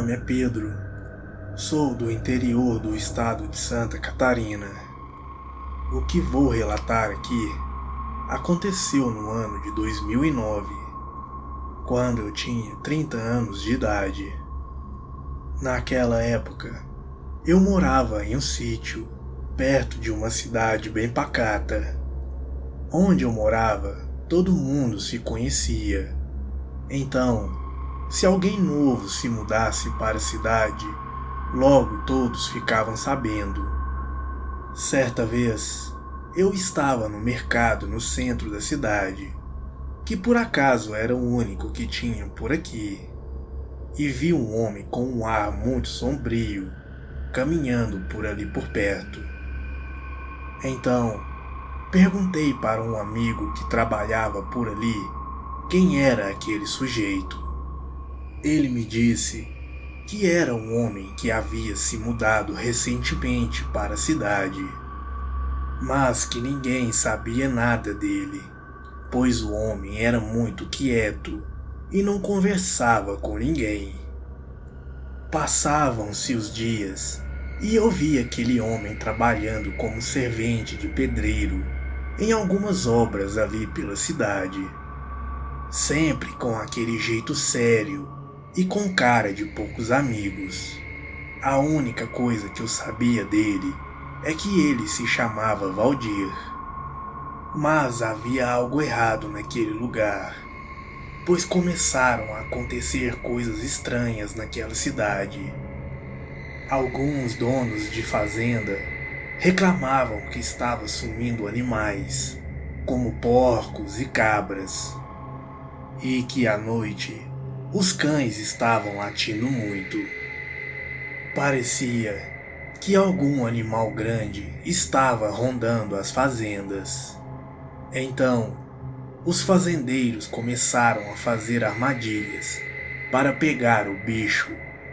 nome é Pedro. Sou do interior do estado de Santa Catarina. O que vou relatar aqui aconteceu no ano de 2009, quando eu tinha 30 anos de idade. Naquela época, eu morava em um sítio, perto de uma cidade bem pacata. Onde eu morava, todo mundo se conhecia. Então, se alguém novo se mudasse para a cidade, logo todos ficavam sabendo. Certa vez, eu estava no mercado no centro da cidade, que por acaso era o único que tinha por aqui, e vi um homem com um ar muito sombrio caminhando por ali por perto. Então, perguntei para um amigo que trabalhava por ali quem era aquele sujeito. Ele me disse que era um homem que havia se mudado recentemente para a cidade, mas que ninguém sabia nada dele, pois o homem era muito quieto e não conversava com ninguém. Passavam-se os dias e eu vi aquele homem trabalhando como servente de pedreiro em algumas obras ali pela cidade, sempre com aquele jeito sério e com cara de poucos amigos. A única coisa que eu sabia dele é que ele se chamava Valdir. Mas havia algo errado naquele lugar, pois começaram a acontecer coisas estranhas naquela cidade. Alguns donos de fazenda reclamavam que estava sumindo animais, como porcos e cabras, e que à noite os cães estavam latindo muito. Parecia que algum animal grande estava rondando as fazendas. Então, os fazendeiros começaram a fazer armadilhas para pegar o bicho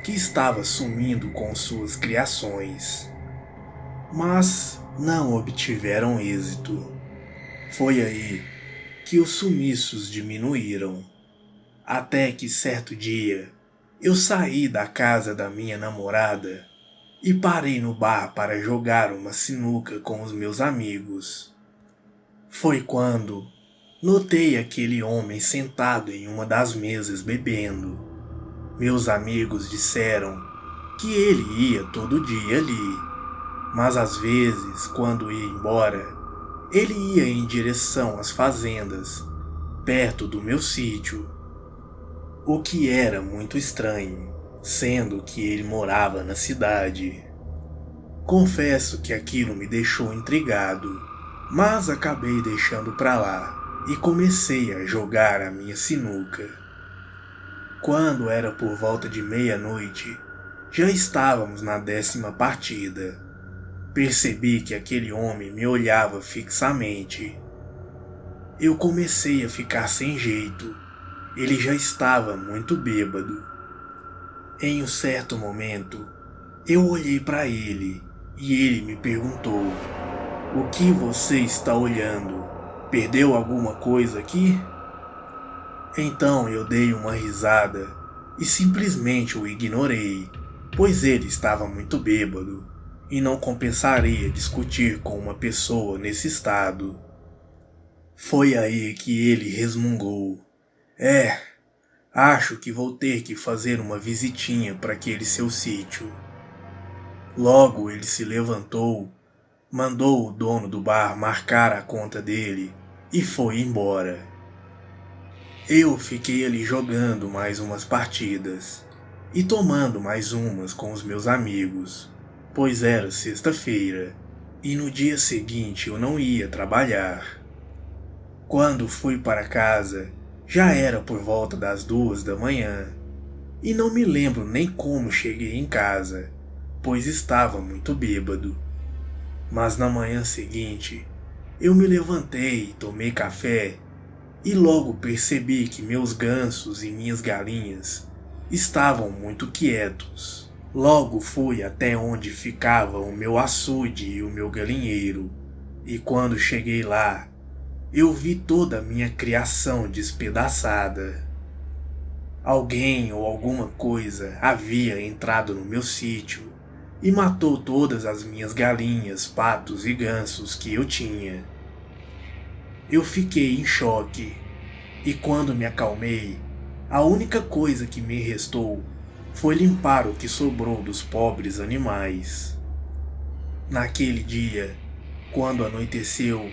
que estava sumindo com suas criações. Mas não obtiveram êxito. Foi aí que os sumiços diminuíram. Até que certo dia, eu saí da casa da minha namorada e parei no bar para jogar uma sinuca com os meus amigos. Foi quando notei aquele homem sentado em uma das mesas bebendo. Meus amigos disseram que ele ia todo dia ali, mas às vezes, quando ia embora, ele ia em direção às fazendas, perto do meu sítio. O que era muito estranho, sendo que ele morava na cidade. Confesso que aquilo me deixou intrigado, mas acabei deixando pra lá e comecei a jogar a minha sinuca. Quando era por volta de meia-noite, já estávamos na 10ª partida. Percebi que aquele homem me olhava fixamente. Eu comecei a ficar sem jeito. Ele já estava muito bêbado. Em um certo momento, eu olhei para ele e ele me perguntou: "O que você está olhando? Perdeu alguma coisa aqui?" Então eu dei uma risada e simplesmente o ignorei, pois ele estava muito bêbado e não compensaria discutir com uma pessoa nesse estado. Foi aí que ele resmungou: Acho que vou ter que fazer uma visitinha para aquele seu sítio." Logo ele se levantou, mandou o dono do bar marcar a conta dele e foi embora. Eu fiquei ali jogando mais umas partidas e tomando mais umas com os meus amigos, pois era sexta-feira e no dia seguinte eu não ia trabalhar. Quando fui para casa, já era por volta das 2 da manhã, e não me lembro nem como cheguei em casa, pois estava muito bêbado. Mas na manhã seguinte, eu me levantei, tomei café, e logo percebi que meus gansos e minhas galinhas estavam muito quietos. Logo fui até onde ficava o meu açude e o meu galinheiro, e quando cheguei lá, eu vi toda a minha criação despedaçada. Alguém ou alguma coisa havia entrado no meu sítio e matou todas as minhas galinhas, patos e gansos que eu tinha. Eu fiquei em choque e quando me acalmei, a única coisa que me restou foi limpar o que sobrou dos pobres animais. Naquele dia, quando anoiteceu,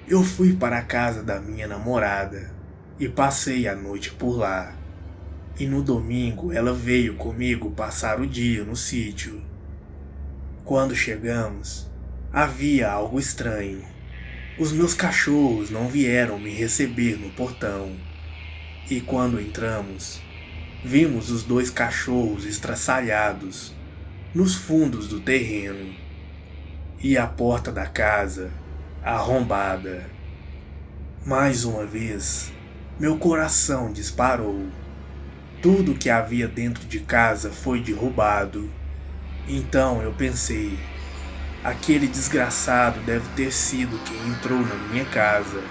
eu fui para a casa da minha namorada e passei a noite por lá. E no domingo ela veio comigo passar o dia no sítio. Quando chegamos, havia algo estranho. Os meus cachorros não vieram me receber no portão. E quando entramos, vimos os 2 cachorros estraçalhados nos fundos do terreno e a porta da casa arrombada. Mais uma vez, meu coração disparou. Tudo que havia dentro de casa foi derrubado. Então eu pensei, aquele desgraçado deve ter sido quem entrou na minha casa.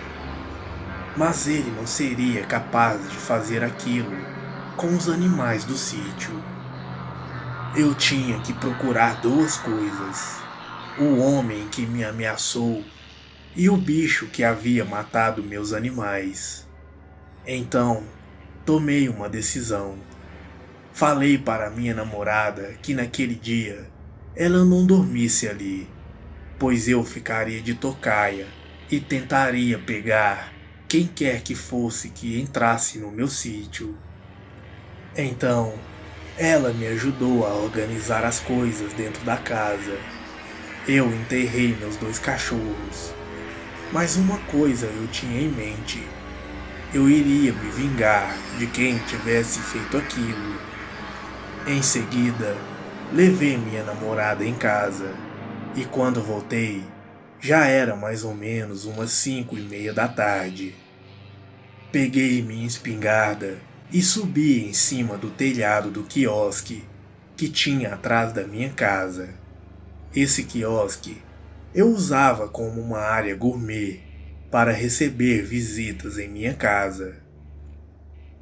Mas ele não seria capaz de fazer aquilo com os animais do sítio. Eu tinha que procurar 2 coisas: o homem que me ameaçou e o bicho que havia matado meus animais. Então, tomei uma decisão. Falei para minha namorada que naquele dia ela não dormisse ali, pois eu ficaria de tocaia e tentaria pegar quem quer que fosse que entrasse no meu sítio. Então, ela me ajudou a organizar as coisas dentro da casa. Eu enterrei meus 2 cachorros, mas uma coisa eu tinha em mente: eu iria me vingar de quem tivesse feito aquilo. Em seguida, levei minha namorada em casa e quando voltei, já era mais ou menos umas 5:30 da tarde. Peguei minha espingarda e subi em cima do telhado do quiosque que tinha atrás da minha casa. Esse quiosque eu usava como uma área gourmet para receber visitas em minha casa.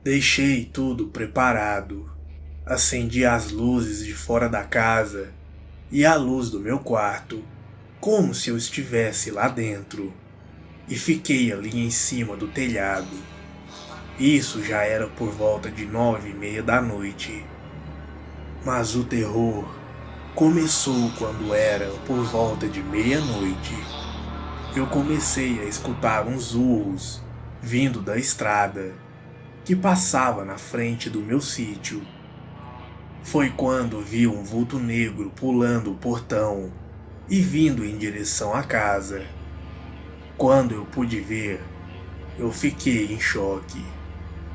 Deixei tudo preparado. Acendi as luzes de fora da casa e a luz do meu quarto, como se eu estivesse lá dentro, e fiquei ali em cima do telhado. Isso já era por volta de 9:30 da noite. Mas o terror começou quando era por volta de meia-noite. Eu comecei a escutar uns urros vindo da estrada que passava na frente do meu sítio. Foi quando vi um vulto negro pulando o portão e vindo em direção à casa. Quando eu pude ver, eu fiquei em choque.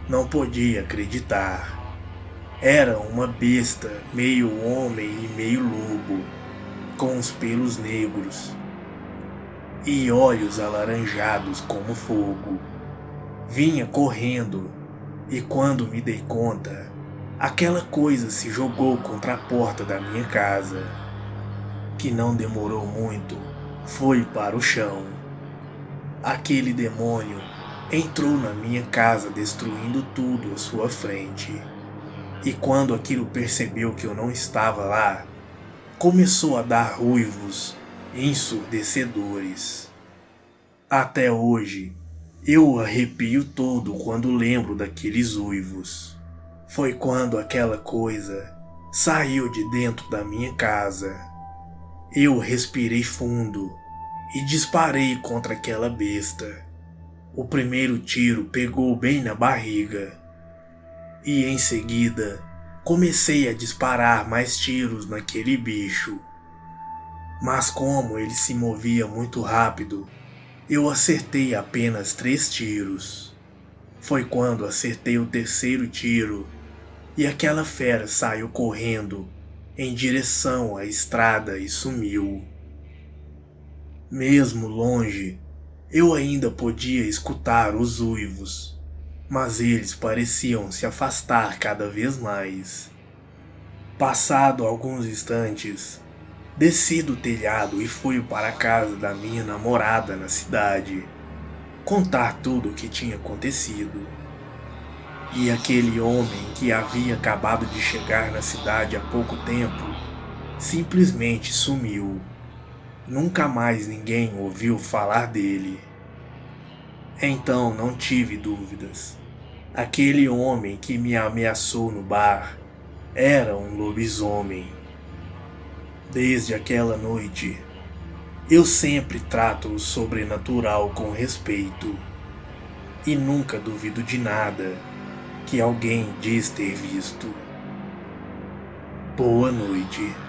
Não podia acreditar. Era uma besta, meio homem e meio lobo, com os pelos negros e olhos alaranjados como fogo. Vinha correndo e quando me dei conta, aquela coisa se jogou contra a porta da minha casa, que não demorou muito, foi para o chão. Aquele demônio entrou na minha casa destruindo tudo à sua frente. E quando aquilo percebeu que eu não estava lá, começou a dar ruivos ensurdecedores. Até hoje, eu arrepio todo quando lembro daqueles uivos. Foi quando aquela coisa saiu de dentro da minha casa. Eu respirei fundo e disparei contra aquela besta. O primeiro tiro pegou bem na barriga. E em seguida, comecei a disparar mais tiros naquele bicho. Mas como ele se movia muito rápido, eu acertei apenas 3 tiros. Foi quando acertei o terceiro tiro e aquela fera saiu correndo em direção à estrada e sumiu. Mesmo longe, eu ainda podia escutar os uivos, mas eles pareciam se afastar cada vez mais. Passado alguns instantes, desci do telhado e fui para a casa da minha namorada na cidade, contar tudo o que tinha acontecido. E aquele homem que havia acabado de chegar na cidade há pouco tempo simplesmente sumiu. Nunca mais ninguém ouviu falar dele. Então não tive dúvidas. Aquele homem que me ameaçou no bar era um lobisomem. Desde aquela noite, eu sempre trato o sobrenatural com respeito e nunca duvido de nada que alguém diz ter visto. Boa noite.